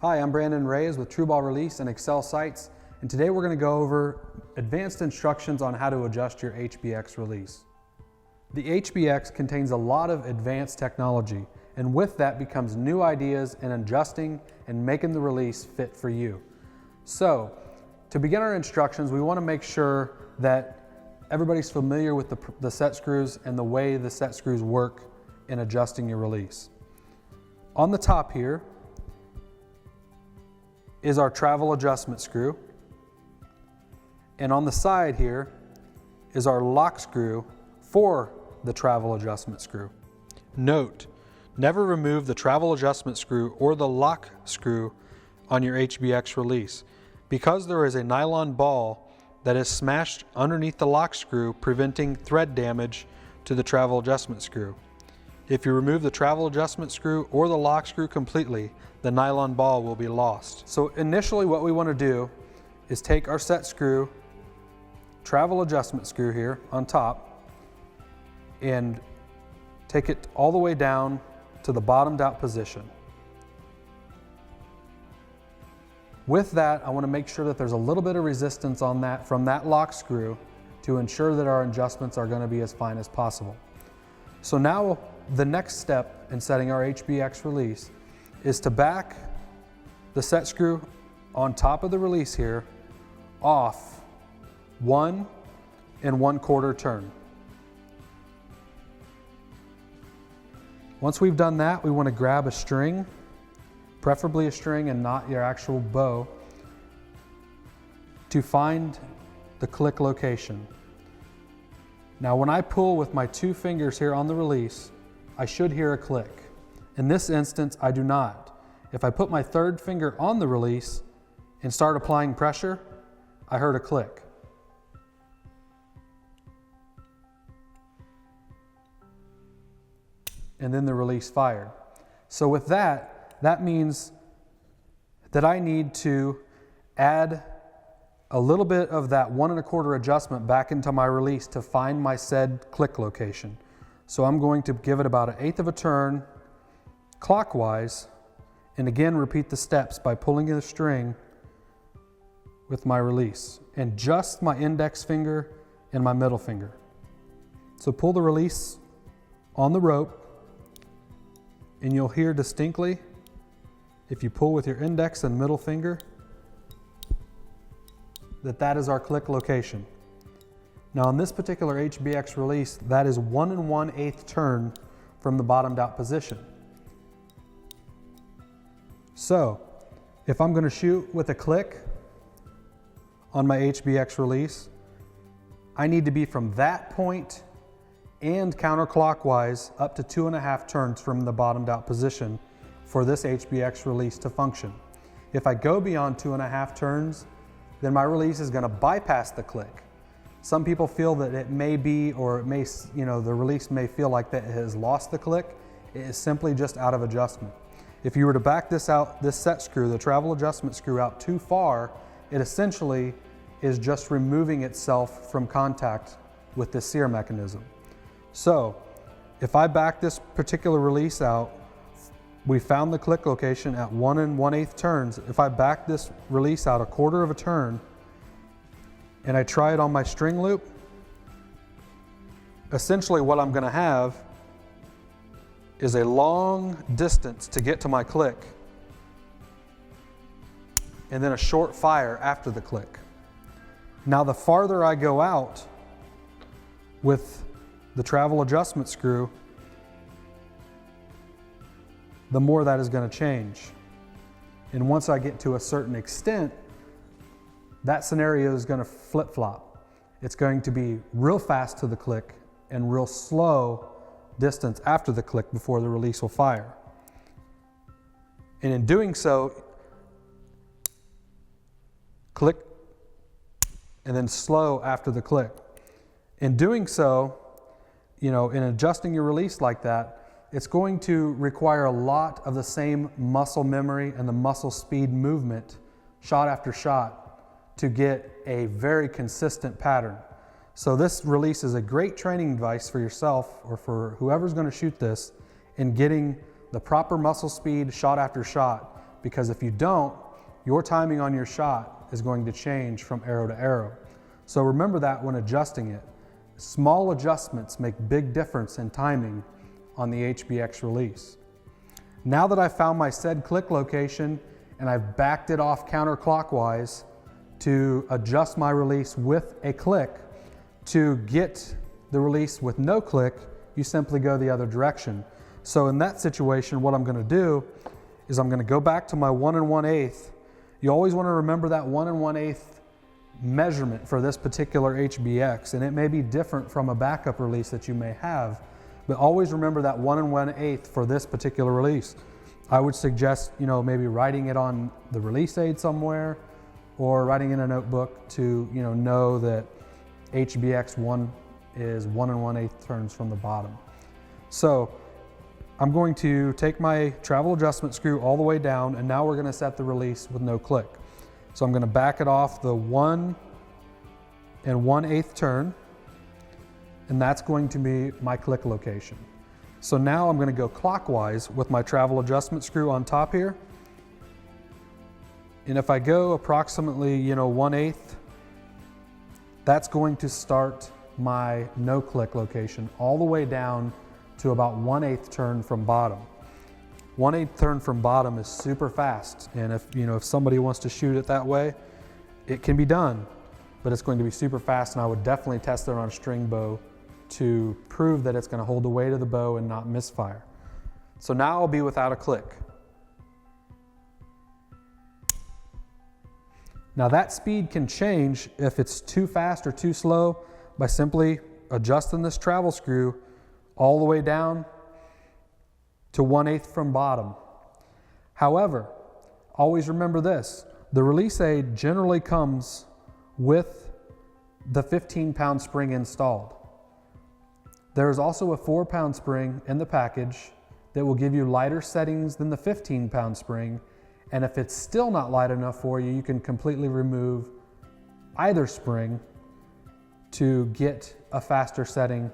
Hi, I'm Brandon Reyes with TrueBall Release and Excel Sights, and today we're going to go over advanced instructions on how to adjust your HBX release. The HBX contains a lot of advanced technology, and with that becomes new ideas in adjusting and making the release fit for you. So, to begin our instructions, we want to make sure that everybody's familiar with the set screws and the way the set screws work in adjusting your release. On the top here is our travel adjustment screw, and on the side here is our lock screw for the travel adjustment screw. Note, never remove the travel adjustment screw or the lock screw on your HBX release, because there is a nylon ball that is smashed underneath the lock screw, preventing thread damage to the travel adjustment screw. If you remove the travel adjustment screw or the lock screw completely, the nylon ball will be lost. So initially what we want to do is take our set screw, travel adjustment screw here on top, and take it all the way down to the bottomed out position. With that, I want to make sure that there's a little bit of resistance on that from that lock screw to ensure that our adjustments are going to be as fine as possible. So now the next step in setting our HBX release is to back the set screw on top of the release here off 1 1/4 turn. Once we've done that, we want to grab a string, preferably a string and not your actual bow, to find the click location. Now when I pull with my 2 fingers here on the release, I should hear a click. In this instance, I do not. If I put my 3rd finger on the release and start applying pressure, I heard a click. And then the release fired. So with that, that means that I need to add a little bit of that 1 1/4 adjustment back into my release to find my said click location. So I'm going to give it about 1/8 of a turn clockwise, and again repeat the steps by pulling the string with my release and just my index finger and my middle finger. So pull the release on the rope, and you'll hear distinctly, if you pull with your index and middle finger, that is our click location. Now on this particular HBX release, that is 1 1/8 turn from the bottomed out position. So if I'm going to shoot with a click on my HBX release, I need to be from that point and counterclockwise up to 2 1/2 turns from the bottomed out position for this HBX release to function. If I go beyond 2 1/2 turns, then my release is going to bypass the click. Some people feel that it may be, or it may, the release may feel like that it has lost the click. It is simply just out of adjustment. If you were to back this out, this set screw, the travel adjustment screw, out too far, it essentially is just removing itself from contact with the sear mechanism. So if I back this particular release out, we found the click location at 1 1/8 turns. If I back this release out 1/4 of a turn and I try it on my string loop, essentially what I'm going to have is a long distance to get to my click and then a short fire after the click. Now the farther I go out with the travel adjustment screw, the more that is going to change. And once I get to a certain extent, that scenario is going to flip-flop. It's going to be real fast to the click and real slow distance after the click before the release will fire. And in doing so, click and then slow after the click. In doing so, in adjusting your release like that, it's going to require a lot of the same muscle memory and the muscle speed movement shot after shot to get a very consistent pattern. So this release is a great training device for yourself or for whoever's going to shoot this in getting the proper muscle speed shot after shot, because if you don't, your timing on your shot is going to change from arrow to arrow. So remember that when adjusting it. Small adjustments make big difference in timing on the HBX release. Now that I've found my said click location and I've backed it off counterclockwise to adjust my release with a click, to get the release with no click, you simply go the other direction. So in that situation, what I'm going to do is I'm going to go back to my 1 1/8. You always want to remember that 1 1/8 measurement for this particular HBX, and it may be different from a backup release that you may have, but always remember that 1 1/8 for this particular release. I would suggest, maybe writing it on the release aid somewhere, or writing in a notebook to, know that HBX 1 is 1 1/8 turns from the bottom. So I'm going to take my travel adjustment screw all the way down, and now we're going to set the release with no click. So I'm going to back it off the 1 1/8 turn, and that's going to be my click location. So now I'm going to go clockwise with my travel adjustment screw on top here. And if I go approximately, 1/8, that's going to start my no click location all the way down to about 1/8 turn from bottom. 1/8 turn from bottom is super fast, and if somebody wants to shoot it that way, it can be done, but it's going to be super fast, and I would definitely test it on a string bow to prove that it's going to hold the weight of the bow and not misfire. So now I'll be without a click. Now that speed can change if it's too fast or too slow by simply adjusting this travel screw all the way down to 1/8 from bottom. However, always remember this, the release aid generally comes with the 15-pound spring installed. There is also a 4-pound spring in the package that will give you lighter settings than the 15-pound spring, and if it's still not light enough for you, you can completely remove either spring to get a faster setting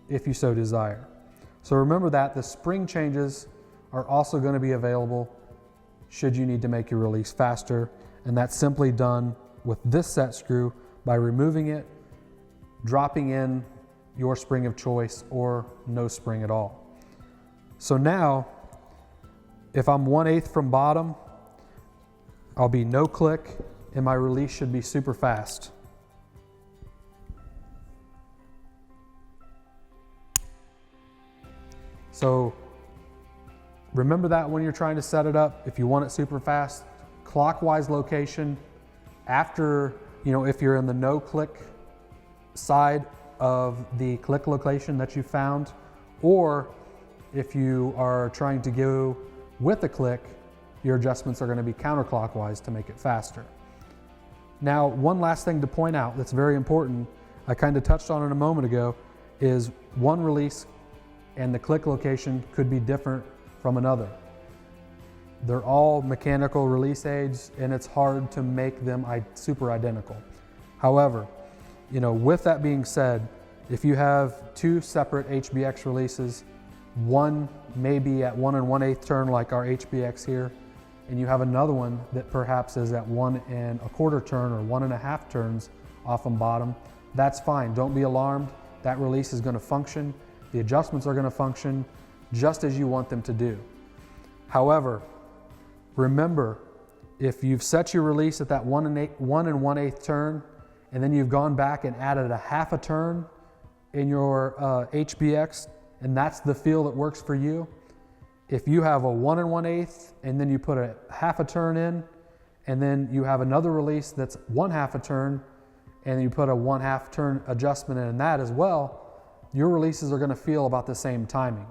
if you so desire. So remember that the spring changes are also going to be available should you need to make your release faster, and that's simply done with this set screw by removing it, dropping in your spring of choice, or no spring at all. So now, if I'm 1/8 from bottom, I'll be no click, and my release should be super fast. So remember that when you're trying to set it up, if you want it super fast, clockwise location after, if you're in the no click side of the click location that you found, or if you are trying to go with a click, your adjustments are going to be counterclockwise to make it faster. Now, one last thing to point out that's very important, I kind of touched on it a moment ago, is one release and the click location could be different from another. They're all mechanical release aids, and it's hard to make them super identical. However, with that being said, if you have two separate HBX releases, one may be at 1 1/8 turn like our HBX here, and you have another one that perhaps is at 1 1/4 turn or 1 1/2 turns off and bottom, that's fine. Don't be alarmed. That release is going to function. The adjustments are going to function just as you want them to do. However, remember, if you've set your release at that 1 1/8 turn, and then you've gone back and added a 1/2 turn in your HBX, and that's the feel that works for you. If you have a 1 1/8 and then you put a 1/2 turn in, and then you have another release that's 1/2 turn, and you put a 1/2 turn adjustment in that as well, your releases are going to feel about the same timing.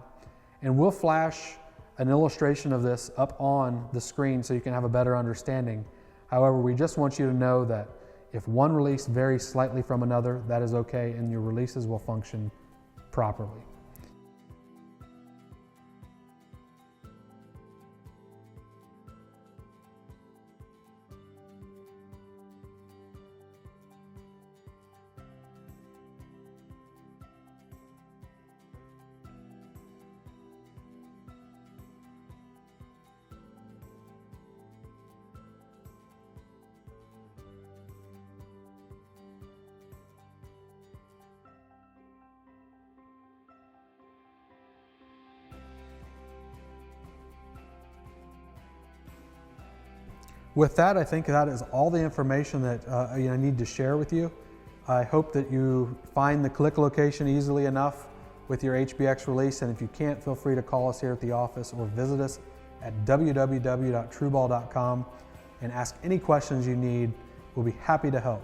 And we'll flash an illustration of this up on the screen so you can have a better understanding. However, we just want you to know that if one release varies slightly from another, that is okay, and your releases will function properly. With that, I think that is all the information that I need to share with you. I hope that you find the click location easily enough with your HBX release, and if you can't, feel free to call us here at the office or visit us at www.trueball.com and ask any questions you need. We'll be happy to help.